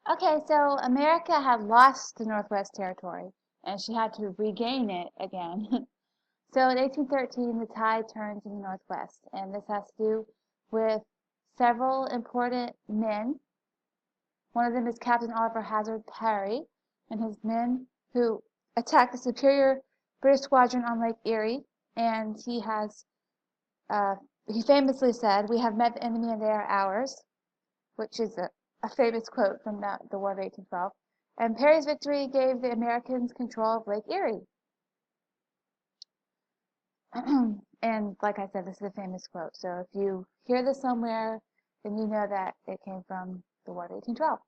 Okay, so America had lost the Northwest Territory, and she had to regain it again. So in 1813, the tide turned to the Northwest, and this has to do with several important men. One of them is Captain Oliver Hazard Perry and his men who attacked the superior British squadron on Lake Erie, and he famously said, "We have met the enemy and they are ours," which is a famous quote from the War of 1812. And Perry's victory gave the Americans control of Lake Erie. And like I said, this is a famous quote. So if you hear this somewhere, then you know that it came from the War of 1812.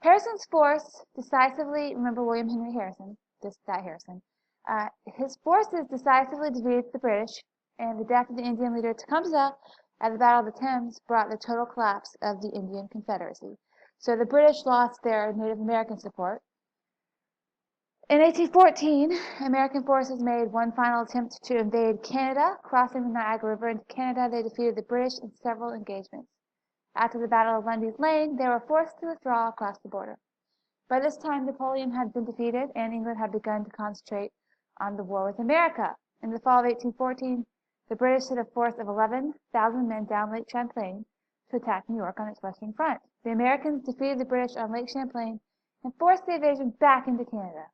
Harrison's force decisively, remember William Henry Harrison, that Harrison, his forces decisively defeated the British, and the death of the Indian leader Tecumseh at the Battle of the Thames brought the total collapse of the Indian Confederacy. So the British lost their Native American support. In 1814, American forces made one final attempt to invade Canada, crossing the Niagara River into Canada. They defeated the British in several engagements. After the Battle of Lundy's Lane, they were forced to withdraw across the border. By this time, Napoleon had been defeated, and England had begun to concentrate on the war with America. In the fall of 1814, the British sent a force of 11,000 men down Lake Champlain to attack New York on its western front. The Americans defeated the British on Lake Champlain and forced the invasion back into Canada.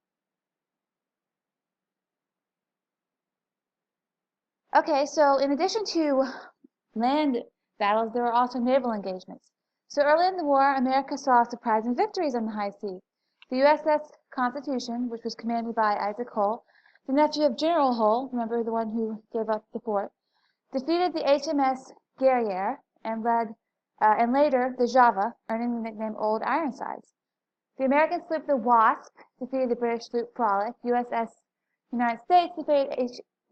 Okay, so in addition to land battles, there were also naval engagements. So early in the war, America saw surprising victories on the high sea. The USS Constitution, which was commanded by Isaac Hull, the nephew of General Hull, remember the one who gave up the fort, defeated the HMS Guerriere and later the Java, earning the nickname Old Ironsides. The American sloop the Wasp defeated the British sloop Frolic. USS United States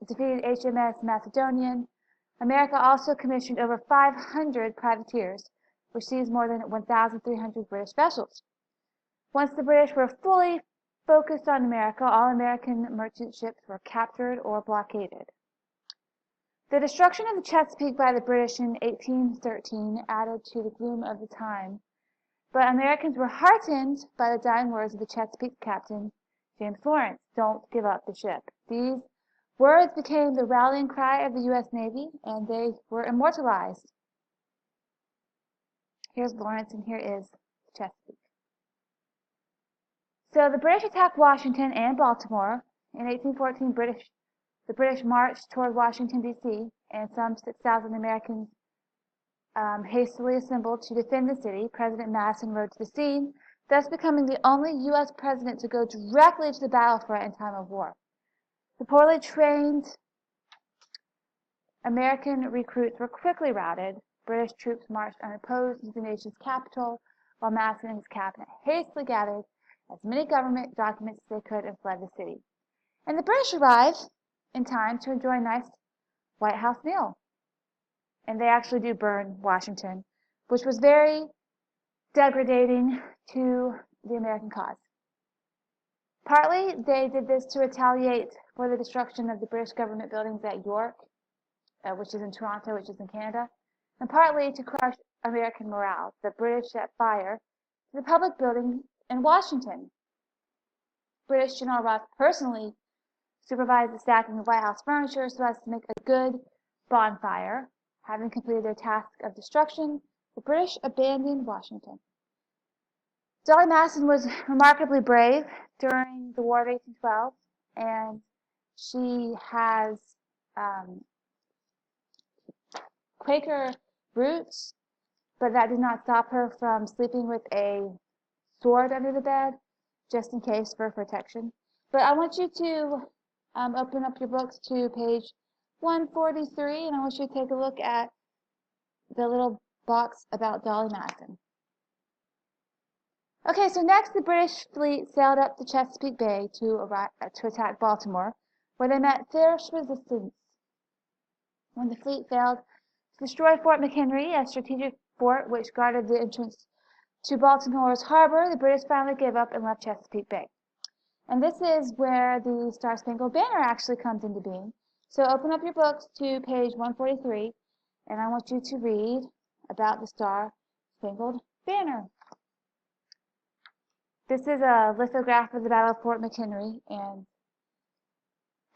defeated HMS Macedonian. America also commissioned over 500 privateers, which seized more than 1,300 British vessels. Once the British were fully focused on America, all American merchant ships were captured or blockaded. The destruction of the Chesapeake by the British in 1813 added to the gloom of the time, but Americans were heartened by the dying words of the Chesapeake captain, James Lawrence, "Don't give up the ship." These words became the rallying cry of the U.S. Navy, and they were immortalized. Here's Lawrence, and here is Chesapeake. So the British attacked Washington and Baltimore. In 1814, the British marched toward Washington, D.C., and some 6,000 Americans hastily assembled to defend the city. President Madison rode to the scene, thus becoming the only U.S. president to go directly to the battlefront in time of war. The poorly trained American recruits were quickly routed. British troops marched unopposed into the nation's capital, while Madison and his cabinet hastily gathered as many government documents as they could and fled the city. And the British arrived in time to enjoy a nice White House meal. And they actually do burn Washington, which was very degrading to the American cause. Partly, they did this to retaliate for the destruction of the British government buildings at York, which is in Toronto, which is in Canada, and partly to crush American morale. The British set fire to the public buildings in Washington. British General Ross personally supervised the stacking of White House furniture so as to make a good bonfire. Having completed their task of destruction, the British abandoned Washington. Dolly Madison was remarkably brave during the War of 1812, and she has Quaker roots, but that did not stop her from sleeping with a sword under the bed, just in case for protection. But I want you to open up your books to page 143, and I want you to take a look at the little box about Dolly Madison. Okay, so next the British fleet sailed up the Chesapeake Bay to attack Baltimore, where they met fierce resistance. When the fleet failed to destroy Fort McHenry, a strategic fort which guarded the entrance to Baltimore's harbor, the British finally gave up and left Chesapeake Bay. And this is where the Star-Spangled Banner actually comes into being. So open up your books to page 143, and I want you to read about the Star-Spangled Banner. This is a lithograph of the Battle of Fort McHenry, and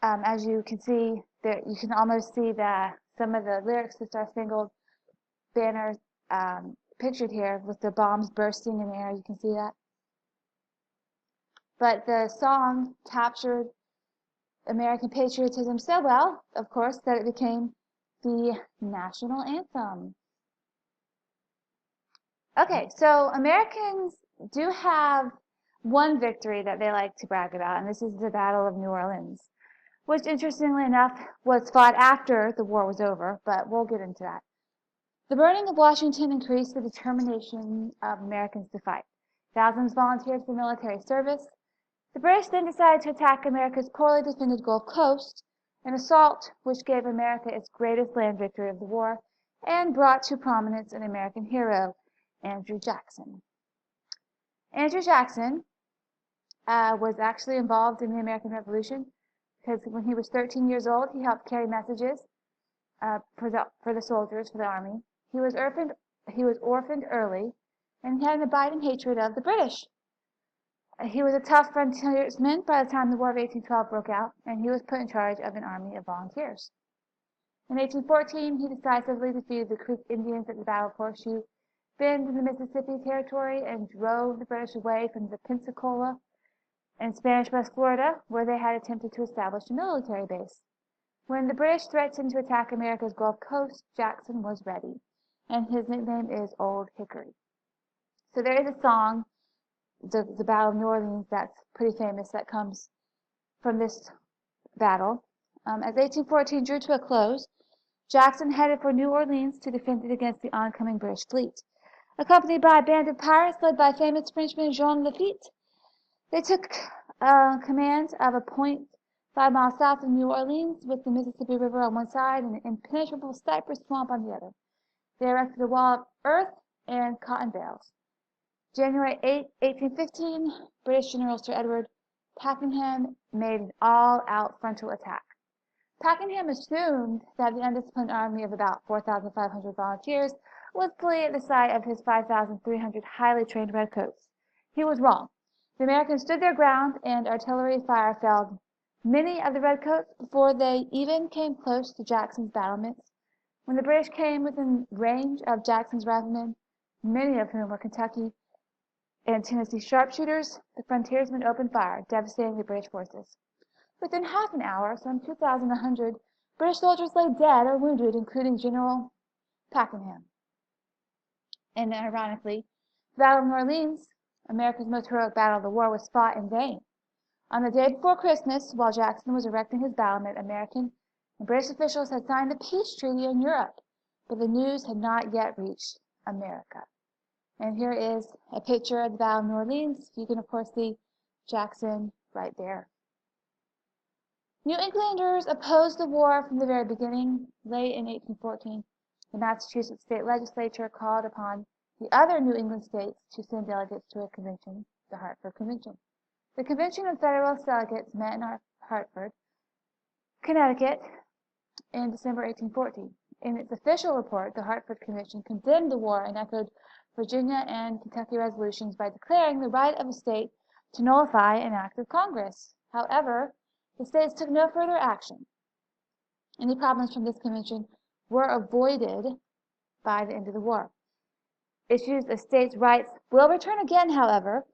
as you can see, there you can almost see some of the lyrics to Star Spangled Banner pictured here with the bombs bursting in the air. You can see that. But the song captured American patriotism so well, of course, that it became the national anthem. Okay, so Americans do have one victory that they like to brag about, and this is the Battle of New Orleans, which interestingly enough was fought after the war was over, but we'll get into that. The burning of Washington increased the determination of Americans to fight. Thousands volunteered for military service. The British then decided to attack America's poorly defended Gulf Coast, an assault which gave America its greatest land victory of the war and brought to prominence an American hero, Andrew Jackson. Andrew Jackson was actually involved in the American Revolution because when he was 13 years old, he helped carry messages for the soldiers, for the army. He was orphaned early, and he had an abiding hatred of the British. He was a tough frontiersman by the time the War of 1812 broke out, and he was put in charge of an army of volunteers. In 1814, he decisively defeated the Creek Indians at the Battle of Horseshoe Bend in the Mississippi Territory and drove the British away from the Pensacola in Spanish West Florida, where they had attempted to establish a military base. When the British threatened to attack America's Gulf Coast, Jackson was ready, and his nickname is Old Hickory. So there is a song, the Battle of New Orleans, that's pretty famous, that comes from this battle. As 1814 drew to a close, Jackson headed for New Orleans to defend it against the oncoming British fleet. Accompanied by a band of pirates led by famous Frenchman Jean Lafitte, they took command of a point 5 miles south of New Orleans with the Mississippi River on one side and an impenetrable cypress swamp on the other. They erected a wall of earth and cotton bales. January 8, 1815, British General Sir Edward Pakenham made an all-out frontal attack. Pakenham assumed that the undisciplined army of about 4,500 volunteers would flee at the sight of his 5,300 highly trained redcoats. He was wrong. The Americans stood their ground, and artillery fire felled many of the redcoats before they even came close to Jackson's battlements. When the British came within range of Jackson's riflemen, many of whom were Kentucky and Tennessee sharpshooters, the frontiersmen opened fire, devastating the British forces. Within half an hour, some 2,100 British soldiers lay dead or wounded, including General Pakenham. And ironically, the Battle of New Orleans, America's most heroic battle of the war, was fought in vain. On the day before Christmas, while Jackson was erecting his battlement, American and British officials had signed a peace treaty in Europe, but the news had not yet reached America. And here is a picture of the Battle of New Orleans. You can, of course, see Jackson right there. New Englanders opposed the war from the very beginning. Late in 1814, the Massachusetts state legislature called upon the other New England states to send delegates to a convention, the Hartford Convention. The Convention of Federalist Delegates met in Hartford, Connecticut, in December 1814. In its official report, the Hartford Convention condemned the war and echoed Virginia and Kentucky resolutions by declaring the right of a state to nullify an act of Congress. However, the states took no further action. Any problems from this convention were avoided by the end of the war. Issues of states' rights will return again, however,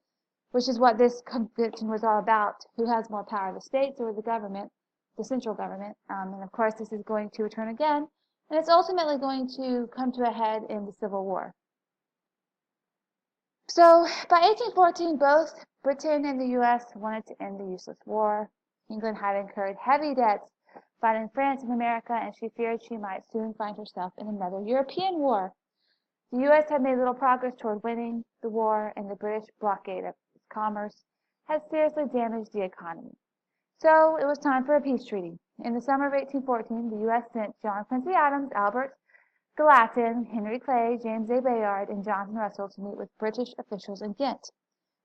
which is what this convention was all about. Who has more power, the states or the government, the central government? And of course, this is going to return again, and it's ultimately going to come to a head in the Civil War. So by 1814, both Britain and the U.S. wanted to end the useless war. England had incurred heavy debts fighting France and America, and she feared she might soon find herself in another European war. The U.S. had made little progress toward winning the war, and the British blockade of its commerce had seriously damaged the economy. So it was time for a peace treaty. In the summer of 1814, the U.S. sent John Quincy Adams, Albert Gallatin, Henry Clay, James A. Bayard, and Jonathan Russell to meet with British officials in Ghent,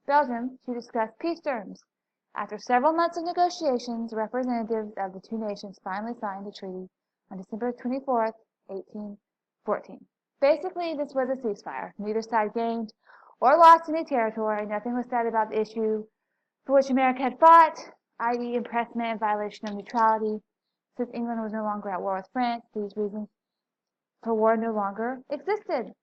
Belgium, to discuss peace terms. After several months of negotiations, representatives of the two nations finally signed the treaty on December 24, 1814. Basically, this was a ceasefire. Neither side gained or lost any territory. Nothing was said about the issue for which America had fought, i.e. impressment and violation of neutrality. Since England was no longer at war with France, these reasons for war no longer existed.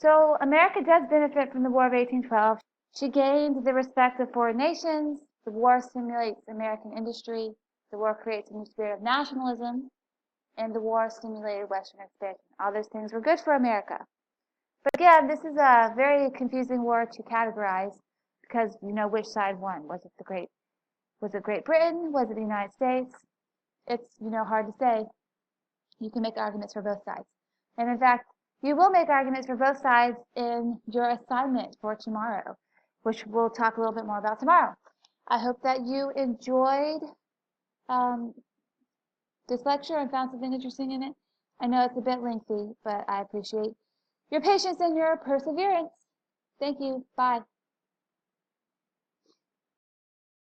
So America does benefit from the War of 1812. She gained the respect of foreign nations. The war stimulates American industry. The war creates a new spirit of nationalism. And the war stimulated Western expansion. All those things were good for America. But again, this is a very confusing war to categorize because you know which side won. Was it Great Britain? Was it the United States? It's hard to say. You can make arguments for both sides. And in fact, you will make arguments for both sides in your assignment for tomorrow, which we'll talk a little bit more about tomorrow. I hope that you enjoyed this lecture and found something interesting in it. I know it's a bit lengthy, but I appreciate your patience and your perseverance. Thank you. Bye.